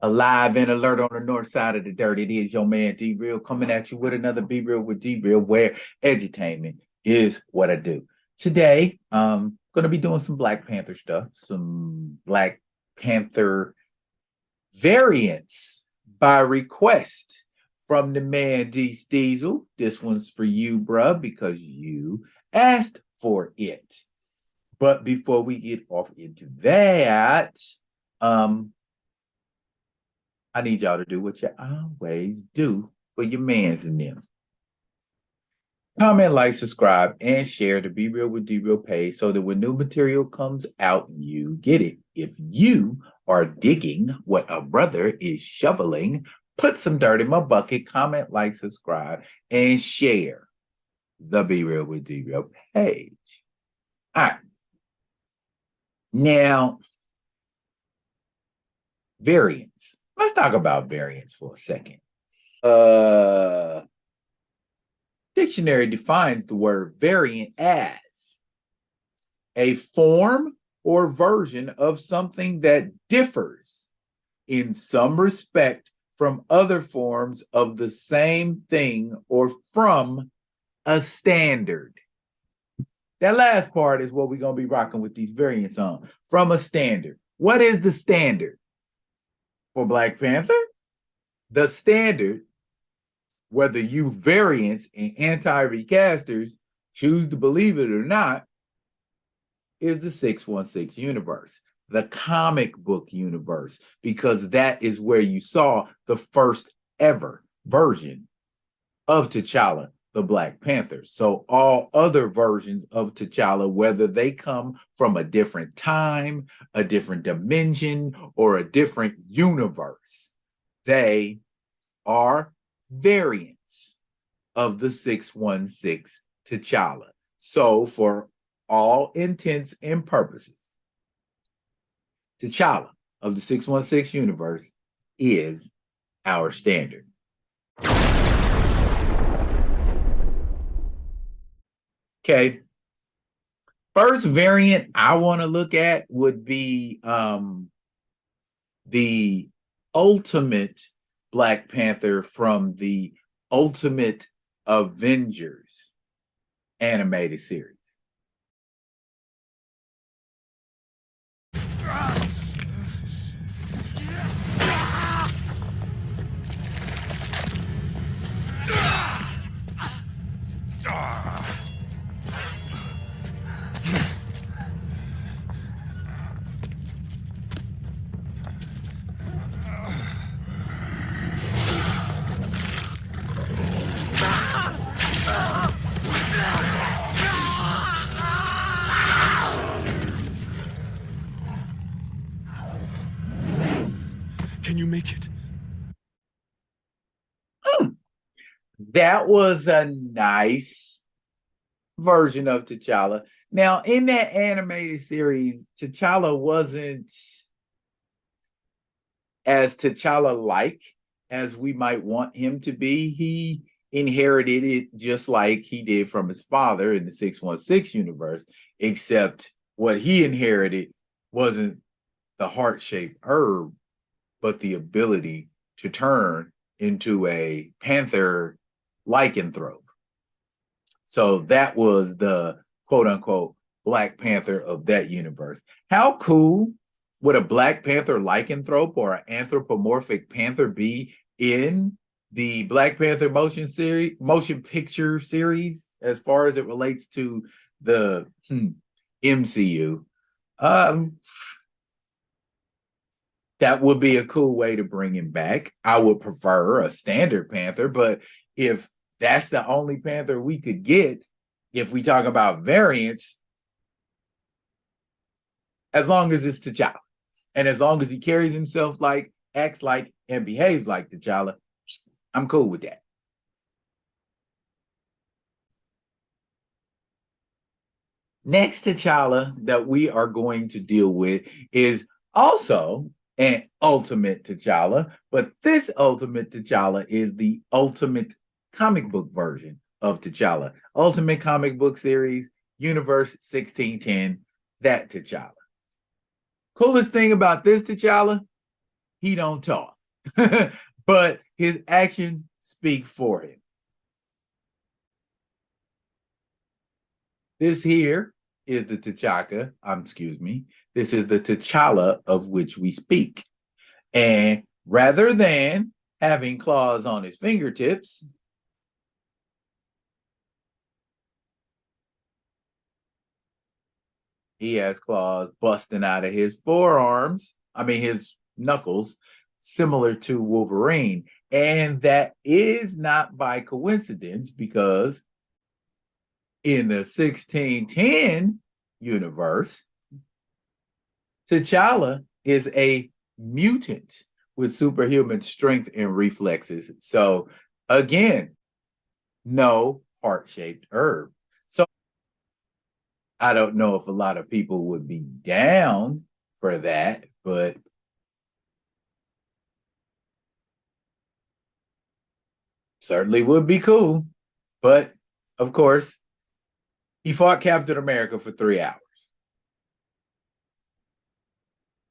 Alive and alert on the north side of the dirt. It is your man D Real coming at you with another Be Real with D Real, where edutainment is what I do. Today, gonna be doing some Black Panther stuff, some Black Panther variants by request from the man D Diesel. This one's for you, bruh, because you asked for it. But before we get off into that, I need y'all to do what you always do for your mans and them. Comment, like, subscribe, and share the Be Real with D Real page so that when new material comes out, you get it. If you are digging what a brother is shoveling, put some dirt in my bucket, comment, like, subscribe, and share the Be Real with D Real page. All right. Now, variants. Let's talk about variants for a second. Dictionary defines the word variant as a form or version of something that differs in some respect from other forms of the same thing or from a standard. That last part is what we're going to be rocking with these variants on. From a standard. What is the standard for Black Panther? The standard, whether you variants and anti-recasters choose to believe it or not, is the 616 universe, the comic book universe, because that is where you saw the first ever version of T'Challa, the Black Panther. So all other versions of T'Challa, whether they come from a different time, a different dimension, or a different universe, they are variants of the 616 T'Challa. So for all intents and purposes, T'Challa of the 616 universe is our standard. Okay. First variant I want to look at would be the ultimate Black Panther from the Ultimate Avengers animated series. Can you make it? That was a nice version of T'Challa. Now, in that animated series, T'Challa wasn't as T'Challa-like as we might want him to be. He inherited it just like he did from his father in the 616 universe, except what he inherited wasn't the heart-shaped herb, but the ability to turn into a panther lycanthrope. So that was the quote-unquote Black Panther of that universe. How cool would a Black Panther lycanthrope or an anthropomorphic panther be in the Black Panther motion picture series as far as it relates to the MCU? That would be a cool way to bring him back. I would prefer a standard Panther, but if that's the only Panther we could get, if we talk about variants, as long as it's T'Challa, and as long as he carries himself like, acts like, and behaves like T'Challa, I'm cool with that. Next T'Challa that we are going to deal with is also an ultimate T'Challa, but this ultimate T'Challa is the ultimate comic book version of T'Challa. Ultimate comic book series, Universe 1610, that T'Challa. Coolest thing about this T'Challa, He don't talk, but his actions speak for him. This here is the T'Chaka, excuse me, this is the T'Challa of which we speak. And rather than having claws on his fingertips, he has claws busting out of his forearms, his knuckles, similar to Wolverine. And that is not by coincidence because in the 1610 universe, T'Challa is a mutant with superhuman strength and reflexes. So, again, no heart shaped herb. So, I don't know if a lot of people would be down for that, but certainly would be cool. But of course, he fought Captain America for 3 hours.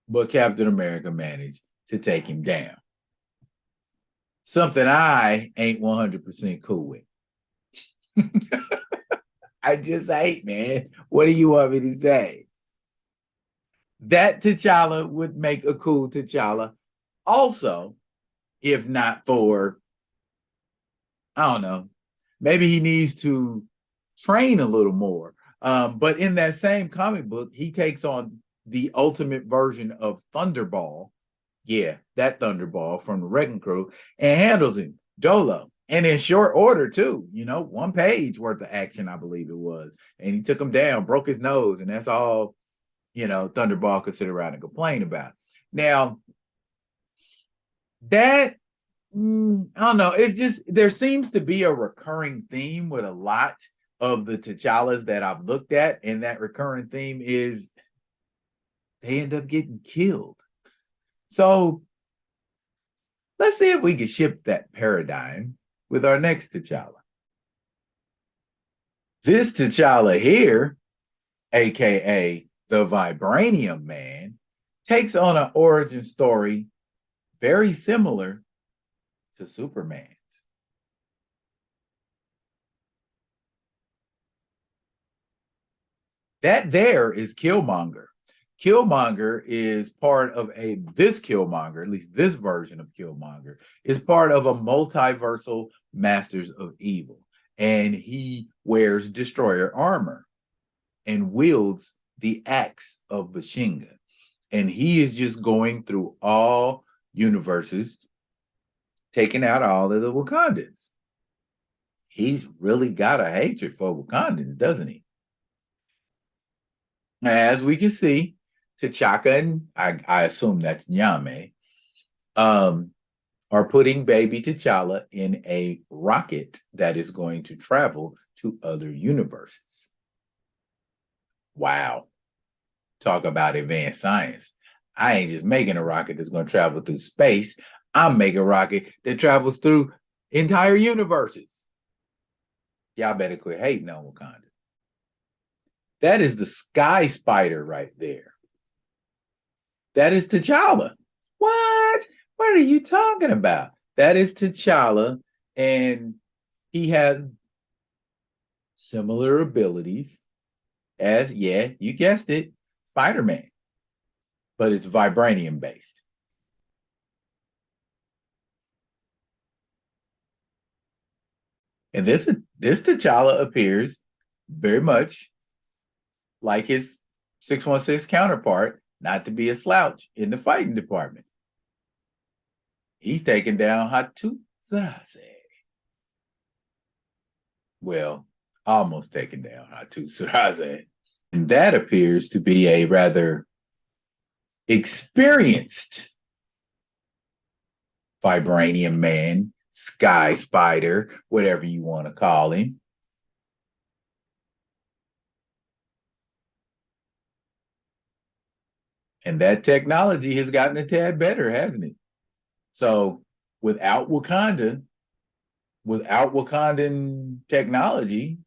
But Captain America managed to take him down. Something I ain't 100% cool with. I just ain't, man. What do you want me to say? That T'Challa would make a cool T'Challa. Also, if not for, I don't know, maybe he needs to train a little more. But in that same comic book, he takes on the ultimate version of Thunderball. Yeah, that Thunderball from the Wrecking Crew and handles him, Dolo. And in short order, too, 1 page worth of action, I believe it was. And he took him down, broke his nose, and that's all, Thunderball could sit around and complain about. Now, that, I don't know, it's just, there seems to be a recurring theme with a lot of the T'Challas that I've looked at. And that recurring theme is they end up getting killed. So let's see if we can shift that paradigm with our next T'Challa. This T'Challa here, aka the Vibranium Man, takes on an origin story very similar to Superman's. That there is Killmonger. Killmonger is part of this Killmonger, at least this version of Killmonger, is part of a multiversal Masters of Evil. And he wears destroyer armor and wields the axe of Bashinga. And he is just going through all universes, taking out all of the Wakandans. He's really got a hatred for Wakandans, doesn't he? As we can see, T'Chaka and I assume that's Nyame, are putting baby T'Challa in a rocket that is going to travel to other universes. Wow. Talk about advanced science. I ain't just making a rocket that's going to travel through space. I'm making a rocket that travels through entire universes. Y'all better quit hating on Wakanda. That is the Sky Spider right there. That is T'Challa. What? What are you talking about? That is T'Challa, and he has similar abilities as, yeah, you guessed it, Spider-Man, but it's vibranium based. And this T'Challa appears very much like his 616 counterpart, not to be a slouch in the fighting department. He's taking down Hattusarase. Well, almost taken down Hattusarase. And that appears to be a rather experienced vibranium man, sky spider, whatever you want to call him. And that technology has gotten a tad better, hasn't it? So without Wakandan technology,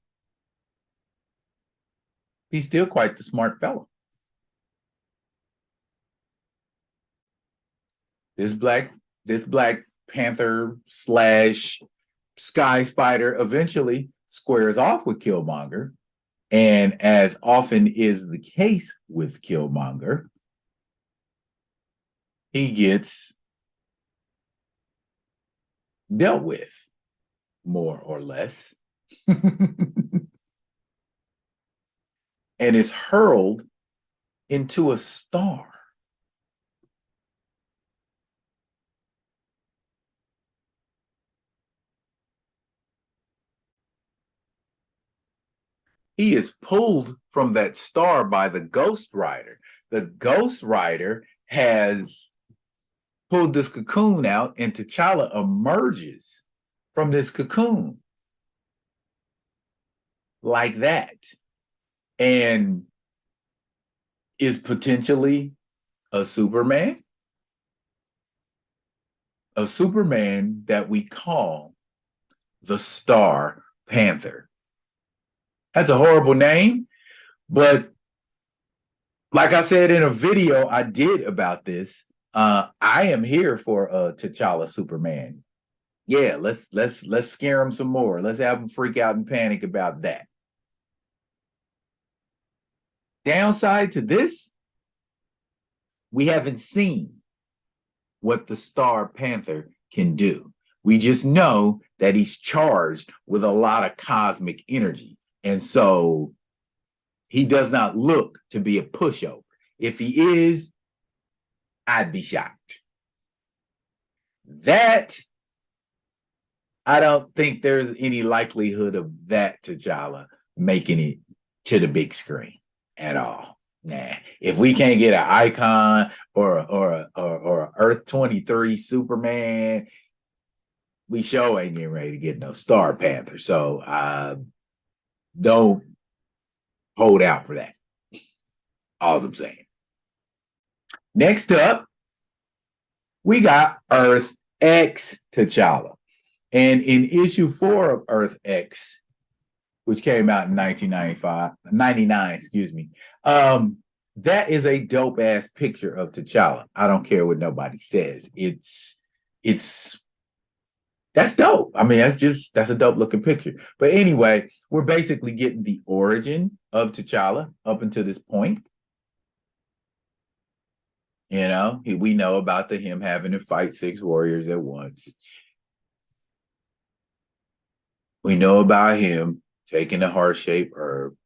he's still quite the smart fellow. This Black Panther slash Sky Spider eventually squares off with Killmonger. And as often is the case with Killmonger, he gets dealt with, more or less, and is hurled into a star. He is pulled from that star by the Ghost Rider. The Ghost Rider has pulled this cocoon out, and T'Challa emerges from this cocoon like that and is potentially a Superman that we call the Star Panther. That's a horrible name, but like I said in a video I did about this, I am here for a T'Challa Superman. Yeah, let's scare him some more. Let's have him freak out and panic about that. Downside to this, we haven't seen what the Star Panther can do. We just know that he's charged with a lot of cosmic energy. And so he does not look to be a pushover. If he is, I'd be shocked. That, I don't think there's any likelihood of that T'Challa making it to the big screen at all. Nah, if we can't get an Icon or a Earth 23 Superman, we sure ain't getting ready to get no Star Panther. So don't hold out for that. All I'm saying. Next up, we got Earth X T'Challa. And in issue 4 of Earth X, which came out in 99, excuse me, that is a dope ass picture of T'Challa. I don't care what nobody says. That's dope. I mean, that's a dope looking picture. But anyway, we're basically getting the origin of T'Challa up until this point. You know, we know about him having to fight 6 warriors at once. We know about him taking the heart-shaped herb.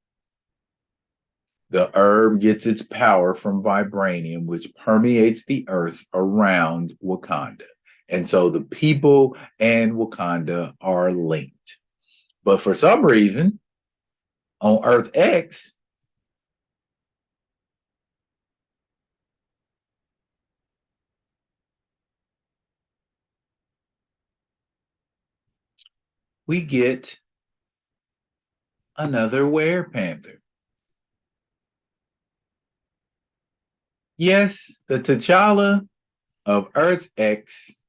The herb gets its power from vibranium, which permeates the earth around Wakanda. And so the people and Wakanda are linked. But for some reason, on Earth X, we get another werepanther. Yes, the T'Challa of Earth X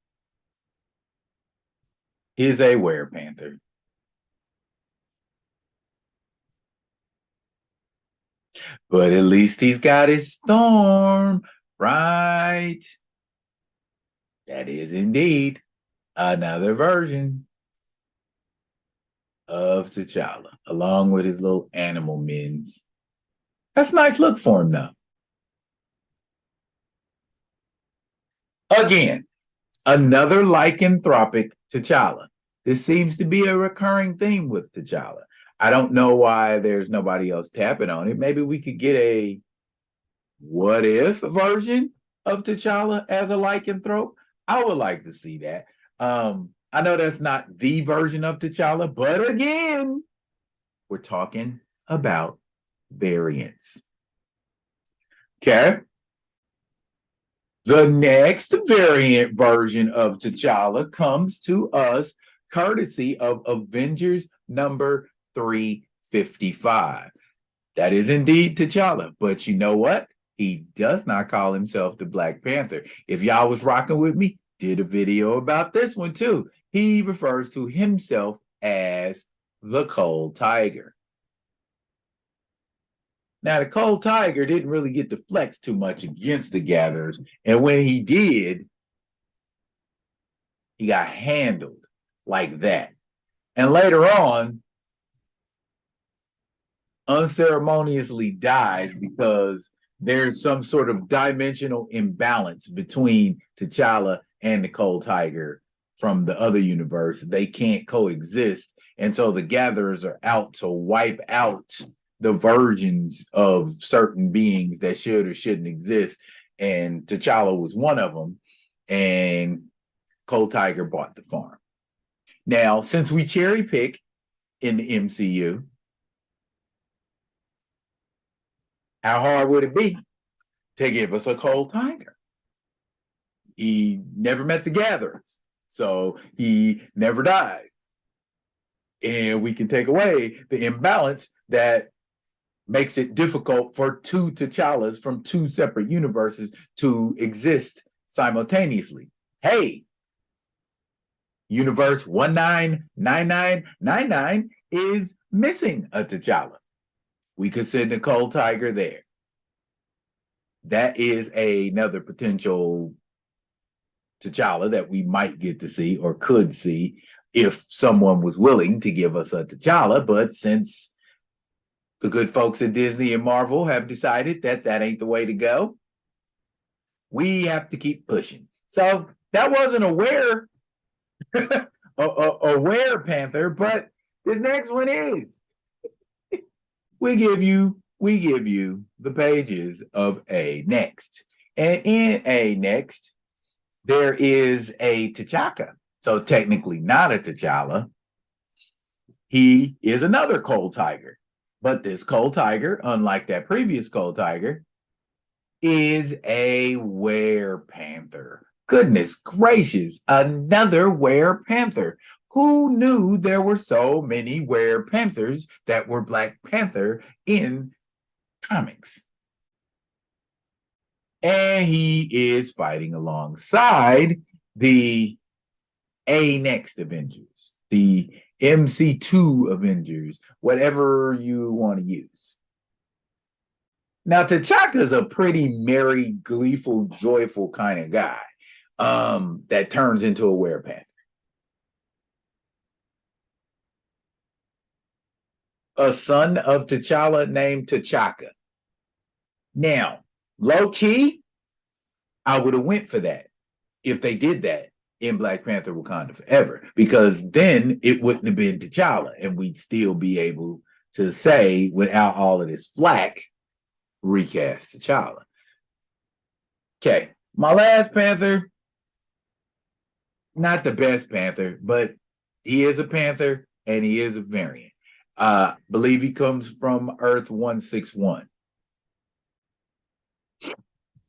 is a werepanther. But at least he's got his storm, right? That is indeed another version of T'Challa, along with his little animal mins. That's a nice look for him, though. Again, another lycanthropic T'Challa. This seems to be a recurring theme with T'Challa. I don't know why there's nobody else tapping on it. Maybe we could get a what if version of T'Challa as a lycanthrope. I would like to see that. I know that's not the version of T'Challa, but again, we're talking about variants. Okay. The next variant version of T'Challa comes to us courtesy of Avengers number 355. That is indeed T'Challa, but you know what? He does not call himself the Black Panther. If y'all was rocking with me, did a video about this one too. He refers to himself as the Cold Tiger. Now, the Cold Tiger didn't really get to flex too much against the Gatherers, and when he did, He got handled like that. And later on, unceremoniously dies because there's some sort of dimensional imbalance between T'Challa and the Cold Tiger from the other universe. They can't coexist. And so the gatherers are out to wipe out the versions of certain beings that should or shouldn't exist. And T'Challa was one of them. And Cold Tiger bought the farm. Now, since we cherry pick in the MCU, how hard would it be to give us a Cold Tiger? He never met the gatherers, so he never died. And we can take away the imbalance that makes it difficult for two T'Challas from two separate universes to exist simultaneously. Hey, universe 199999 is missing a T'Challa. We could send a Cold Tiger there. That is another potential T'Challa that we might get to see or could see if someone was willing to give us a T'Challa. But since the good folks at Disney and Marvel have decided that that ain't the way to go, we have to keep pushing. So that wasn't a Were Panther, but this next one is. We give you the pages of A Next. And in A Next, there is a T'Chaka. So technically not a T'Challa. He is another Cold Tiger. But this Cold Tiger, unlike that previous Cold Tiger, is a Were Panther. Goodness gracious, another Were Panther. Who knew there were so many Were Panthers that were Black Panther in comics? And he is fighting alongside the A Next Avengers, the MC2 Avengers, whatever you want to use. Now, T'Chaka is a pretty merry, gleeful, joyful kind of guy that turns into a Were Panther. A son of T'Challa named T'Chaka. Now, low key, I would have went for that if they did that in Black Panther Wakanda Forever, because then it wouldn't have been T'Challa, and we'd still be able to say, without all of this flack, recast T'Challa. Okay, my last Panther, not the best Panther, but he is a Panther and he is a variant. Believe he comes from Earth 161.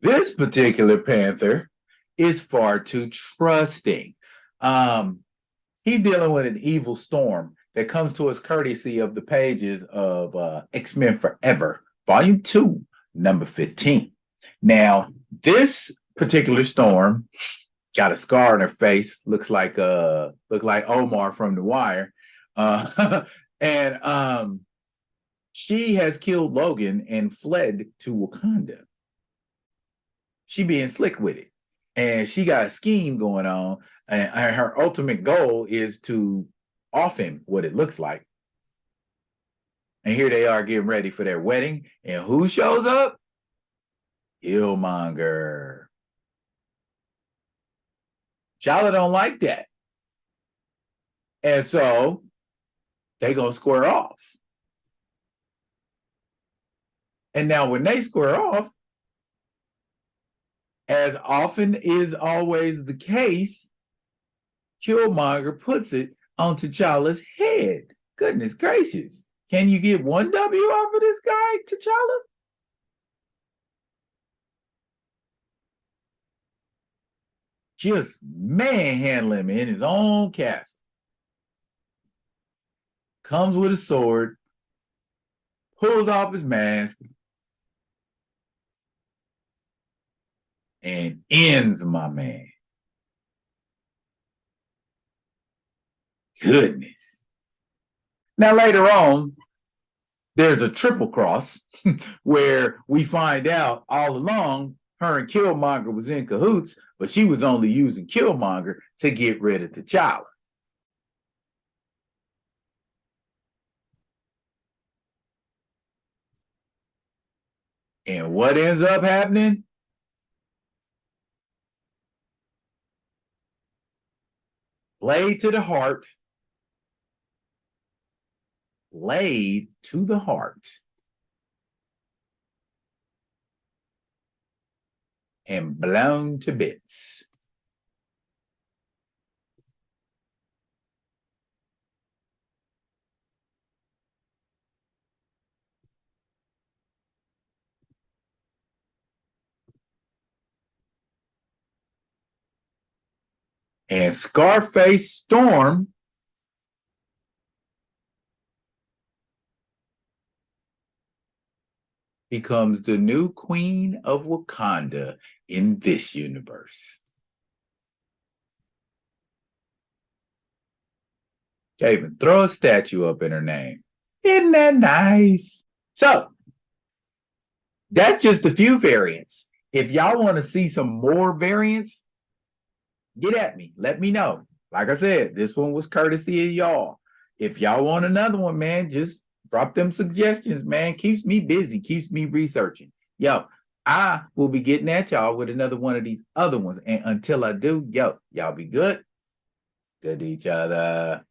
This particular Panther is far too trusting. He's dealing with an evil storm that comes to us courtesy of the pages of X-Men Forever, Volume 2, number 15. Now, this particular storm got a scar on her face, look like Omar from The Wire. And she has killed Logan and fled to Wakanda. She being slick with it. And she got a scheme going on. And her ultimate goal is to off him, what it looks like. And here they are getting ready for their wedding. And who shows up? Killmonger. T'Challa don't like that. And so they gonna square off. And now when they square off, as often is always the case, Killmonger puts it on T'Challa's head. Goodness gracious. Can you get one W off of this guy, T'Challa? Just manhandling him in his own castle. Comes with a sword, pulls off his mask, and ends my man. Goodness. Now, later on, there's a triple cross where we find out all along her and Killmonger was in cahoots, but she was only using Killmonger to get rid of T'Challa. And what ends up happening? Blade to the heart. Blade to the heart. And blown to bits. And Scarface Storm becomes the new queen of Wakanda in this universe. Can't even throw a statue up in her name. Isn't that nice? So, that's just a few variants. If y'all want to see some more variants, get at me. Let me know. Like I said, this one was courtesy of y'all. If y'all want another one, man, just drop them suggestions, man. Keeps me busy, keeps me researching. Yo, I will be getting at y'all with another one of these other ones. And until I do, yo, y'all be good. Good to each other.